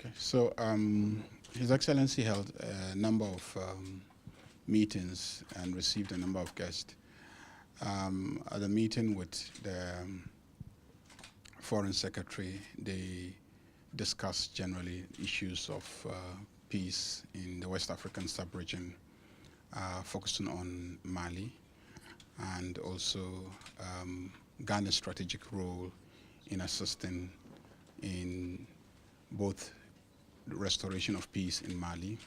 Okay, so His Excellency held a number of meetings and received a number of guests. At the meeting with the Foreign Secretary, they discussed generally issues of peace in the West African sub-region, focusing on Mali, and also Ghana's strategic role in assisting in both the restoration of peace in Mali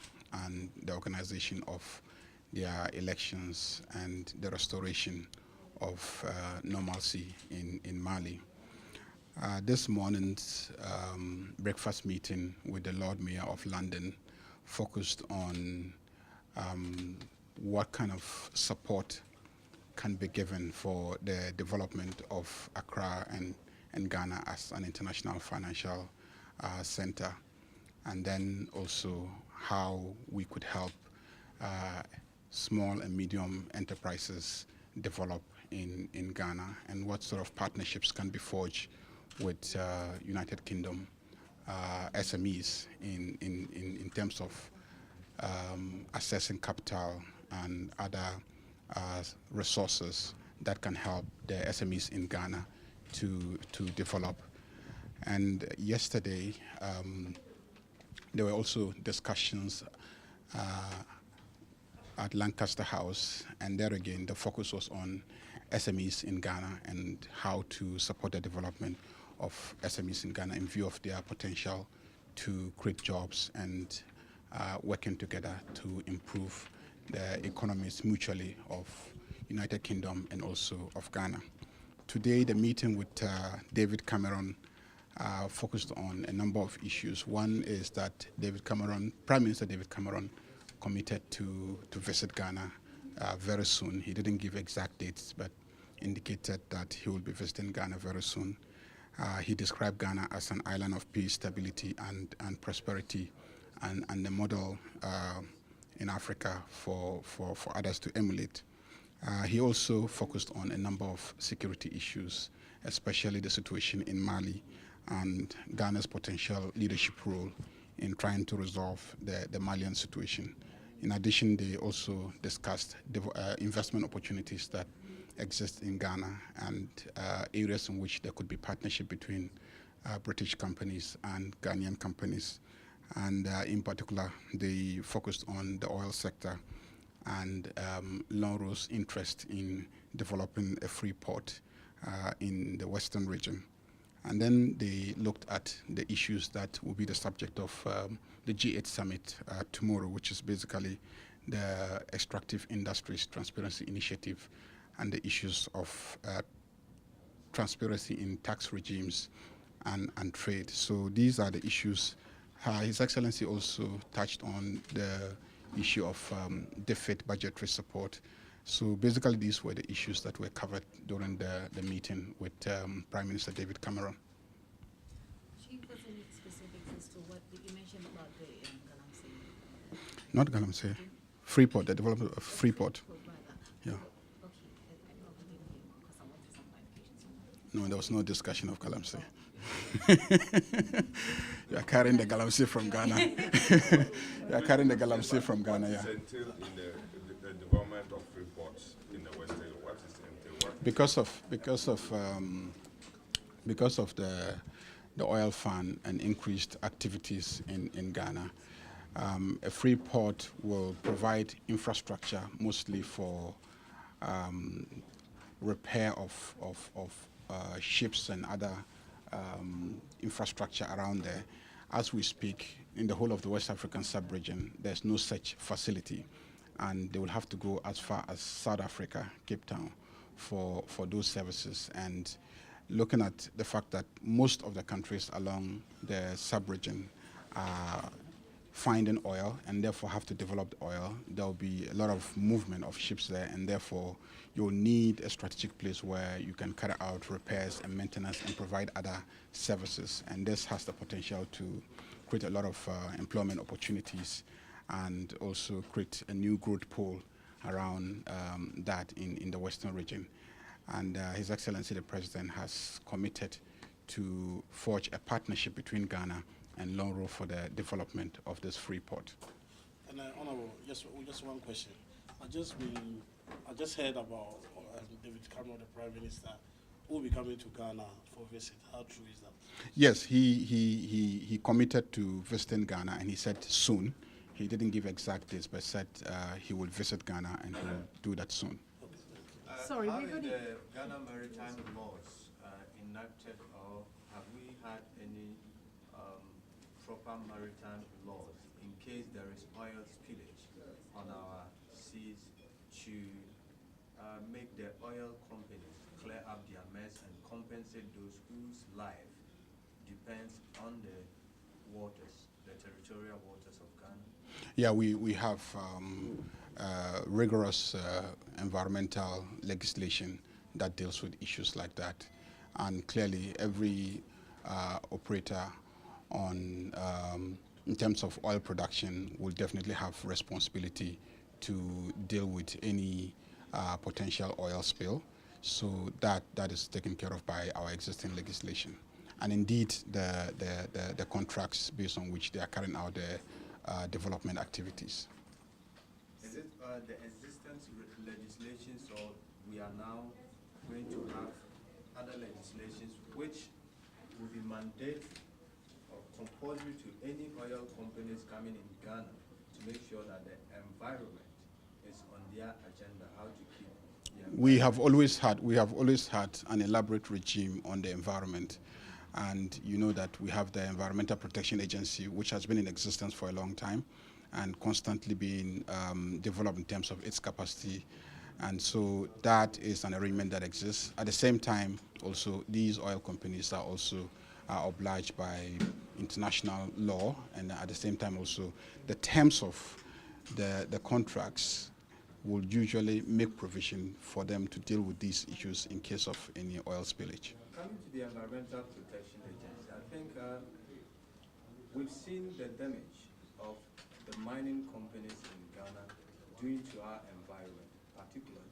and the organization of their elections and the restoration of normalcy in Mali. This morning's breakfast meeting with the Lord Mayor of London focused on what kind of support can be given for the development of Accra and Ghana as an international financial center, and then also how we could help small and medium enterprises develop in Ghana, and what sort of partnerships can be forged with United Kingdom SMEs in terms of accessing capital and other resources that can help the SMEs in Ghana to develop. And yesterday, there were also discussions at Lancaster House, and there again, the focus was on SMEs in Ghana and how to support the development of SMEs in Ghana in view of their potential to create jobs and working together to improve the economies mutually of United Kingdom and also of Ghana. Today, the meeting with David Cameron focused on a number of issues. One is that Prime Minister David Cameron committed to visit Ghana very soon. He didn't give exact dates, but indicated that he will be visiting Ghana very soon. He described Ghana as an island of peace, stability, and prosperity, and a model in Africa for others to emulate. He also focused on a number of security issues, especially the situation in Mali and Ghana's potential leadership role in trying to resolve the Malian situation. In addition, they also discussed investment opportunities that exist in Ghana and areas in which there could be partnership between British companies and Ghanaian companies. And in particular, they focused on the oil sector and Lonro's interest in developing a free port in the western region. And then they looked at the issues that will be the subject of the G8 summit tomorrow, which is basically the Extractive Industries Transparency Initiative and the issues of transparency in tax regimes and trade. So these are the issues. His Excellency also touched on the issue of deficit budgetary support. So basically these were the issues that were covered during the meeting with Prime Minister David Cameron. Chief, was any specifics as to what you mentioned about the Galamsey? Not Galamsey, Freeport, the development of Freeport. Yeah. No, there was no discussion of Galamsey. You are carrying the Galamsey from Ghana. You are carrying the Galamsey from Ghana, yeah. What is entailed in the development of freeports in the Western? What is entailed? Because of the oil fund and increased activities in Ghana, a free port will provide infrastructure mostly for repair of ships and other infrastructure around there. As we speak, in the whole of the West African sub-region, there's no such facility, and they will have to go as far as South Africa, Cape Town, for those services. And looking at the fact that most of the countries along the sub-region are finding oil and therefore have to develop the oil, there will be a lot of movement of ships there, and therefore you'll need a strategic place where you can carry out repairs and maintenance and provide other services. And this has the potential to create a lot of employment opportunities and also create a new growth pool around that in the Western region. And His Excellency the President has committed to forge a partnership between Ghana and loan role for the development of this free port. And Honorable, just one question. I just heard about David Cameron, the Prime Minister, who will be coming to Ghana for visit. How true is that? Yes, he committed to visiting Ghana, and he said soon. He didn't give exact dates, but said he will visit Ghana and he will do that soon. Sorry, how we've is already- the Ghana maritime laws enacted, or have we had any proper maritime laws in case there is oil spillage on our seas to make the oil companies clear up their mess and compensate those whose life depends on the waters, the territorial waters of Ghana? Yeah, we have rigorous environmental legislation that deals with issues like that. And clearly, every operator on in terms of oil production will definitely have responsibility to deal with any potential oil spill. So that is taken care of by our existing legislation. And indeed, the contracts based on which they are carrying out the development activities. Is it the existence legislations, or we are now going to have other legislations which will be mandate or compulsory to any oil companies coming in Ghana to make sure that the environment is on their agenda, how to keep the environment? We have always had an elaborate regime on the environment. And you know that we have the Environmental Protection Agency, which has been in existence for a long time and constantly being developed in terms of its capacity. And so that is an arrangement that exists. At the same time, also, these oil companies are also obliged by international law, and at the same time also, the terms of the contracts will usually make provision for them to deal with these issues in case of any oil spillage. Coming to the Environmental Protection Agency, I think we've seen the damage of the mining companies in Ghana doing to our environment, particularly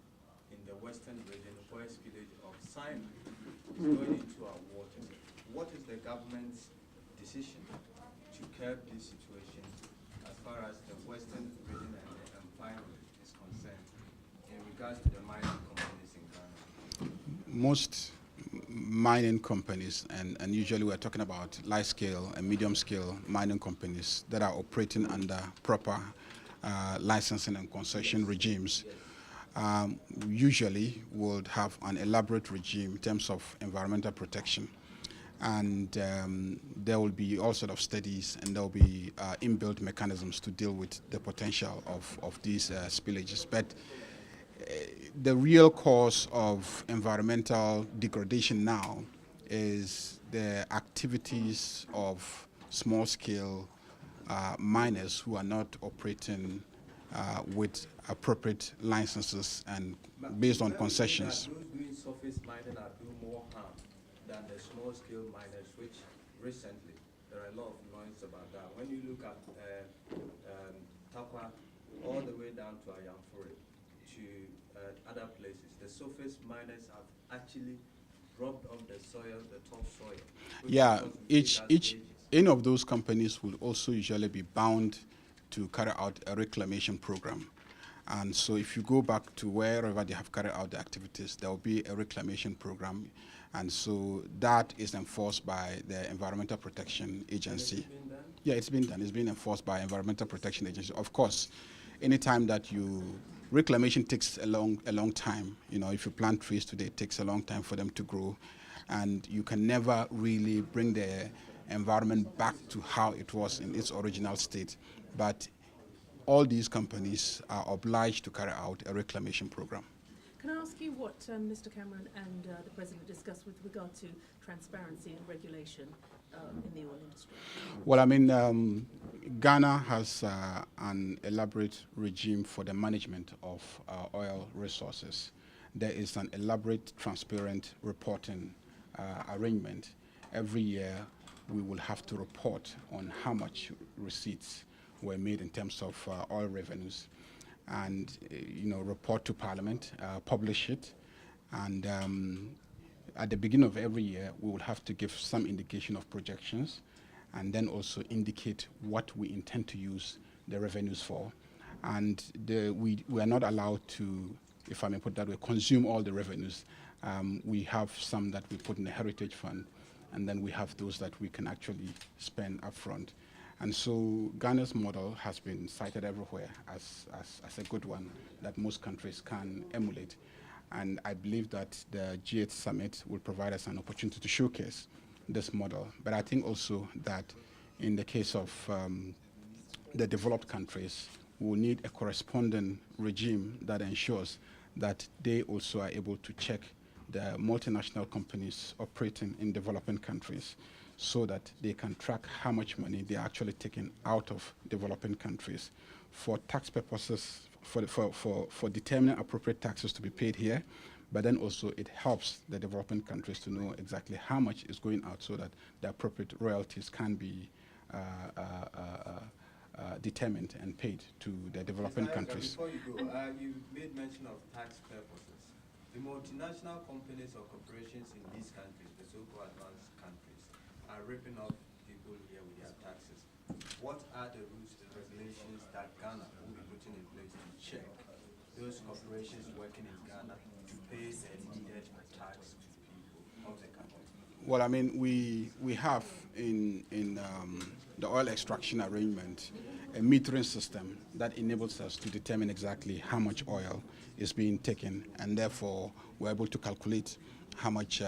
in the western region, where spillage of cyanide is going into our waters. What is the government's decision to curb this situation as far as the western region and the environment is concerned in regards to the mining companies in Ghana? Most mining companies, and usually we're talking about large scale and medium scale mining companies that are operating under proper licensing and concession regimes, usually would have an elaborate regime in terms of environmental protection. And there will be all sorts of studies, and there will be inbuilt mechanisms to deal with the potential of these spillages. But the real cause of environmental degradation now is the activities of small-scale miners who are not operating with appropriate licenses and based on concessions. Those doing surface mining are doing more harm than the small-scale miners, which recently there are a lot of noise about that. When you look at Takwa all the way down to Ayamfuri to other places, the surface miners have actually robbed off the soil, the topsoil. Yeah, any of those companies will also usually be bound to carry out a reclamation program. And so if you go back to wherever they have carried out the activities, there will be a reclamation program. And so that is enforced by the Environmental Protection Agency. Has it been done? Yeah, it's been done. It's been enforced by Environmental Protection Agency. Of course, anytime that reclamation takes a long time. You know, if you plant trees today, it takes a long time for them to grow. And you can never really bring the environment back to how it was in its original state. But all these companies are obliged to carry out a reclamation program. Can I ask you what Mr. Cameron and the President discussed with regard to transparency and regulation in the oil industry? Well, I mean, Ghana has an elaborate regime for the management of oil resources. There is an elaborate, transparent reporting arrangement. Every year, we will have to report on how much receipts were made in terms of oil revenues, and report to Parliament, publish it, and at the beginning of every year we will have to give some indication of projections, and then also indicate what we intend to use the revenues for. And we are not allowed to, if I may put that way, consume all the revenues. We have some that we put in the heritage fund, and then we have those that we can actually spend upfront. And so Ghana's model has been cited everywhere as a good one that most countries can emulate. And I believe that the G8 summit will provide us an opportunity to showcase this model. But I think also that in the case of the developed countries, we will need a corresponding regime that ensures that they also are able to check the multinational companies operating in developing countries so that they can track how much money they are actually taking out of developing countries for tax purposes, for determining appropriate taxes to be paid here, but then also it helps the developing countries to know exactly how much is going out so that the appropriate royalties can be determined and paid to the developing countries. Before you go, you made mention of tax purposes. The multinational companies or corporations in these countries, the so-called advanced countries, are ripping off people here with their taxes. What are the rules and regulations that Ghana will be putting in place to check those corporations working in Ghana to pay the needed tax to people of the country? Well, I mean, we have in the oil extraction arrangement a metering system that enables us to determine exactly how much oil is being taken, and therefore we're able to calculate how much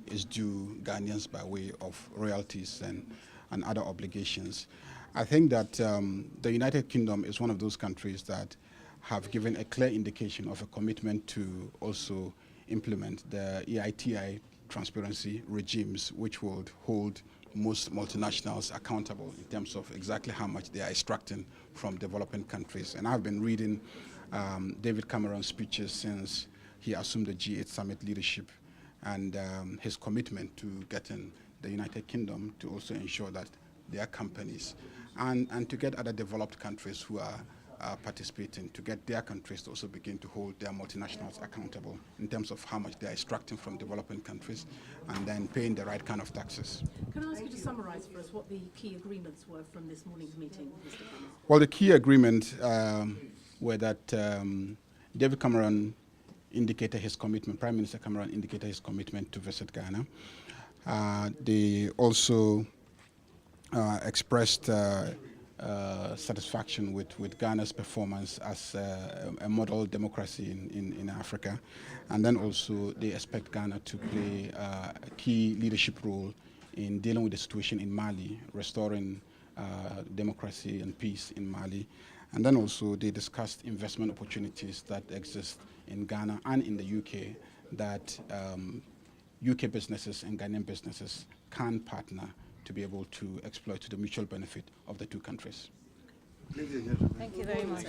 is due Ghanaians by way of royalties and other obligations. I think that the United Kingdom is one of those countries that have given a clear indication of a commitment to also implement the EITI transparency regimes, which would hold most multinationals accountable in terms of exactly how much they are extracting from developing countries. And I've been reading David Cameron's speeches since he assumed the G8 summit leadership, and his commitment to getting the United Kingdom to also ensure that their companies and to get other developed countries who are participating, to get their countries to also begin to hold their multinationals accountable in terms of how much they are extracting from developing countries and then paying the right kind of taxes. Can I ask you to summarize for us what the key agreements were from this morning's meeting, Mr. Cameron? Well, the key agreement were that David Cameron indicated his commitment, Prime Minister Cameron indicated his commitment to visit Ghana. They also expressed satisfaction with Ghana's performance as a model democracy in Africa. And then also they expect Ghana to play a key leadership role in dealing with the situation in Mali, restoring democracy and peace in Mali. And then also they discussed investment opportunities that exist in Ghana and in the UK that UK businesses and Ghanaian businesses can partner to be able to exploit to the mutual benefit of the two countries. Thank you very much.